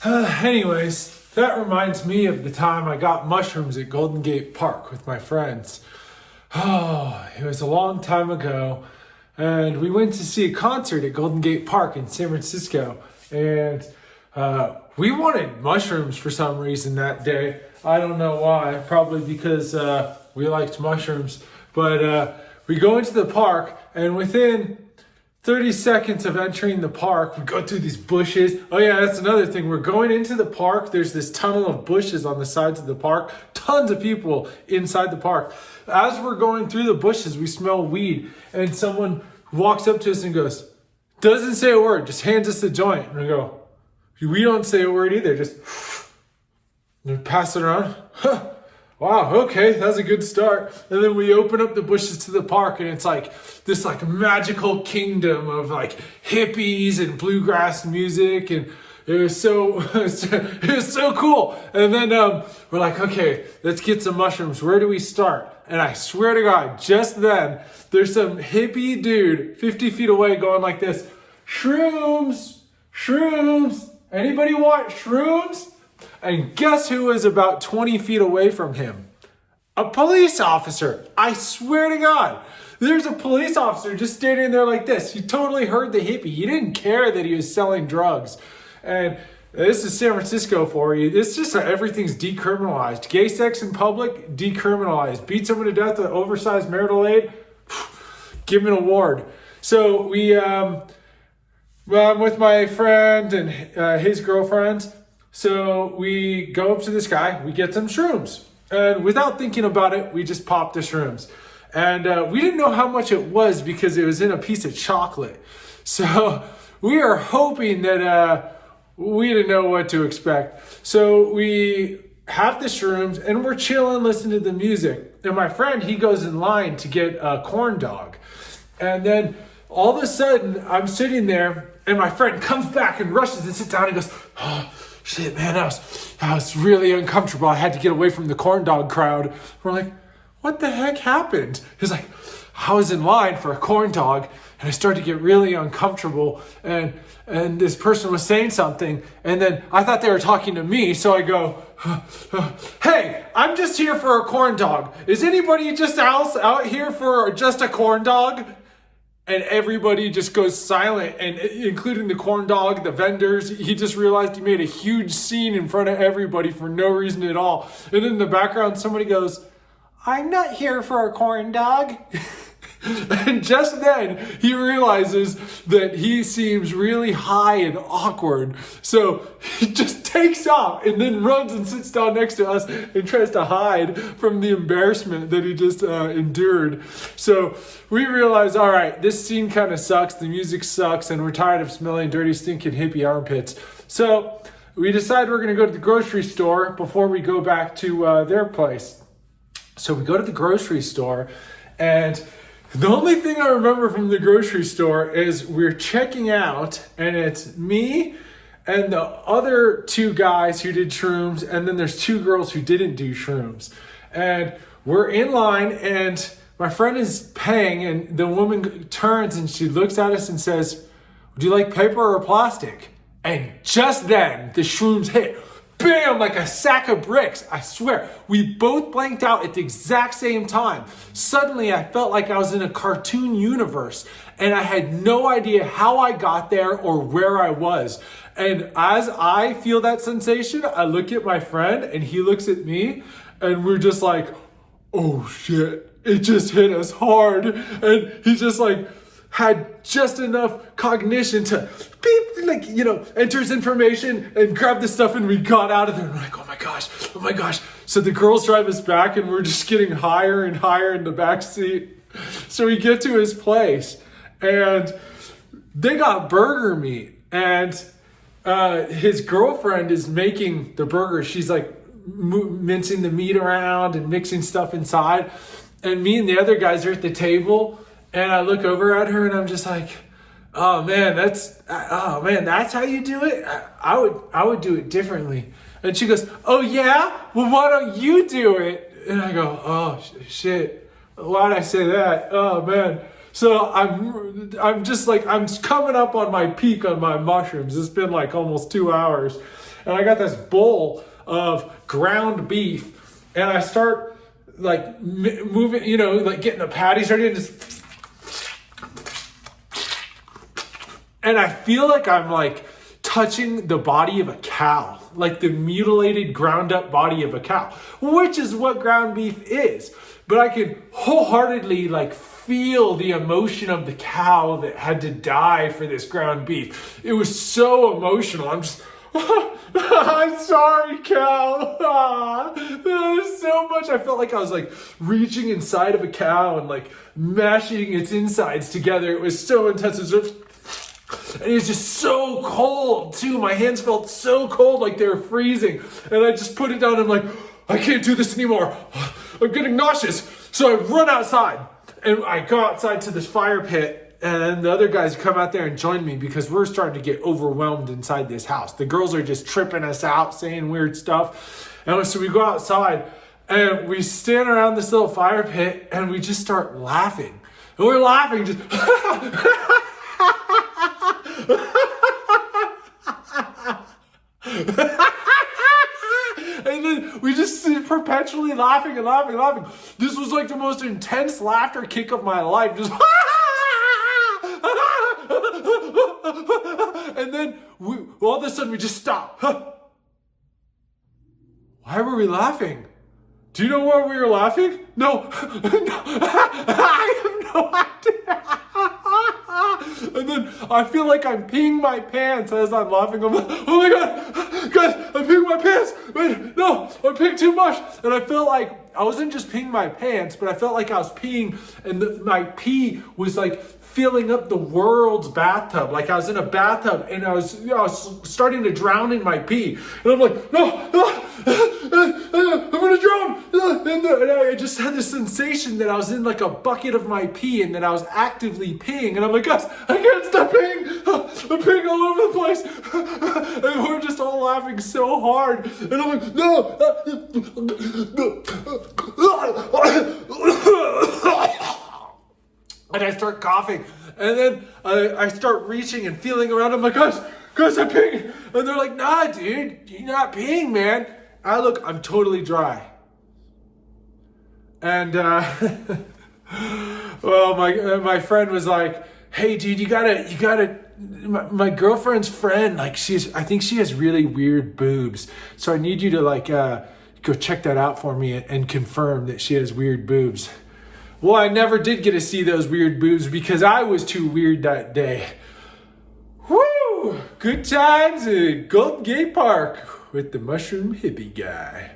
Anyways, that reminds me of the time I got mushrooms at Golden Gate Park with my friends. Oh, it was a long time ago, and we went to see a concert at Golden Gate Park in San Francisco, and we wanted mushrooms for some reason that day. I don't know why, probably because we liked mushrooms, but we go into the park, and within 30 seconds of entering the park, we go through these bushes. Oh yeah, that's another thing. We're going into the park. There's this tunnel of bushes on the sides of the park. Tons of people inside the park. As we're going through the bushes, we smell weed. And someone walks up to us and goes, doesn't say a word, just hands us the joint. And we go, we don't say a word either. Just pass it around. Wow, okay, that's a good start. And then we open up the bushes to the park, and it's like this magical kingdom of like hippies and bluegrass music, and it was so cool. And then we're like, okay, let's get some mushrooms. Where do we start? And I swear to God, just then there's some hippie dude 50 feet away going like this, shrooms, shrooms. Anybody want shrooms? And guess who was about 20 feet away from him? A police officer. I swear to God. There's a police officer just standing there like this. He totally heard the hippie. He didn't care that he was selling drugs. And this is San Francisco for you. It's just everything's decriminalized. Gay sex in public, decriminalized. Beat someone to death with oversized marital aid, give him an award. So I'm with my friend and his girlfriend. So we go up to this guy, we get some shrooms. And without thinking about it, we just popped the shrooms. And we didn't know how much it was because it was in a piece of chocolate. So we are hoping that we didn't know what to expect. So we have the shrooms and we're chilling, listening to the music. And my friend, he goes in line to get a corn dog. And then all of a sudden, I'm sitting there and my friend comes back and rushes and sits down and goes, oh, shit, man, that was really uncomfortable. I had to get away from the corn dog crowd. We're like, what the heck happened? He's like, I was in line for a corn dog and I started to get really uncomfortable and this person was saying something and then I thought they were talking to me. So I go, hey, I'm just here for a corn dog. Is anybody just else out here for just a corn dog? And everybody just goes silent, and including the corn dog, the vendors. He just realized he made a huge scene in front of everybody for no reason at all. And in the background, somebody goes, I'm not here for a corn dog. And just then, he realizes that he seems really high and awkward. So he just takes off and then runs and sits down next to us and tries to hide from the embarrassment that he just endured. So we realize, all right, this scene kind of sucks. The music sucks. And we're tired of smelling dirty, stinking hippie armpits. So we decide we're going to go to the grocery store before we go back to their place. So we go to the grocery store, and the only thing I remember from the grocery store is we're checking out, and it's me and the other two guys who did shrooms, and then there's two girls who didn't do shrooms. And we're in line, and my friend is paying, and the woman turns and she looks at us and says, would you like paper or plastic? And just then, the shrooms hit. Bam, like a sack of bricks. I swear, we both blanked out at the exact same time. Suddenly, I felt like I was in a cartoon universe, and I had no idea how I got there or where I was. And as I feel that sensation, I look at my friend, and he looks at me, and we're just like, oh shit, it just hit us hard. And he just like had just enough cognition to beep, enters information and grab the stuff, and we got out of there. And we're like, oh my gosh. So the girls drive us back, and we're just getting higher and higher in the back seat. So we get to his place, and they got burger meat, and his girlfriend is making the burger. She's like mincing the meat around and mixing stuff inside. And me and the other guys are at the table, and I look over at her and I'm just like, oh man, that's how you do it? I would do it differently. And she goes, oh yeah? Well, why don't you do it? And I go, oh shit. Why'd I say that? Oh man. So I'm just like, I'm coming up on my peak on my mushrooms. It's been like almost 2 hours. and I got this bowl of ground beef, and I start like moving, like getting the patties ready, and I feel like I'm like touching the body of a cow, like the mutilated, ground up body of a cow, which is what ground beef is. But I can wholeheartedly like feel the emotion of the cow that had to die for this ground beef. It was so emotional. I'm just, I'm sorry, cow. There's so much. I felt like I was like reaching inside of a cow and like mashing its insides together. It was so intense. And it was just so cold too. My hands felt so cold, like they were freezing. And I just put it down and I'm like, I can't do this anymore. I'm getting nauseous. So I run outside and I go outside to this fire pit, and the other guys come out there and join me because we're starting to get overwhelmed inside this house. The girls are just tripping us out, saying weird stuff. And so we go outside and we stand around this little fire pit and we just start laughing. And we're laughing just... And then we just sit perpetually laughing and laughing and laughing. This was like the most intense laughter kick of my life. Just and then all of a sudden we just stop. Why were we laughing? Do you know why we were laughing? No. I have no idea. And then I feel like I'm peeing my pants as I'm laughing. I'm like, oh my God, guys, I'm peeing my pants. Wait, no, I'm peeing too much. And I felt like I wasn't just peeing my pants, but I felt like I was peeing, and my pee was like filling up the world's bathtub. Like I was in a bathtub and I was starting to drown in my pee. And I'm like, no, I'm gonna drown. And I just had this sensation that I was in like a bucket of my pee and that I was actively peeing. And I'm like, guys, I can't stop peeing. I'm peeing all over the place. And we're just all laughing so hard. And I'm like, no. And I start coughing. And then I start reaching and feeling around. I'm like, guys, I'm peeing. And they're like, nah, dude, you're not peeing, man. I'm totally dry. And, well, my friend was like, hey, dude, you gotta, my girlfriend's friend, like I think she has really weird boobs. So I need you to like, go check that out for me and confirm that she has weird boobs. Well, I never did get to see those weird boobs because I was too weird that day. Woo! Good times at Golden Gate Park with the mushroom hippie guy.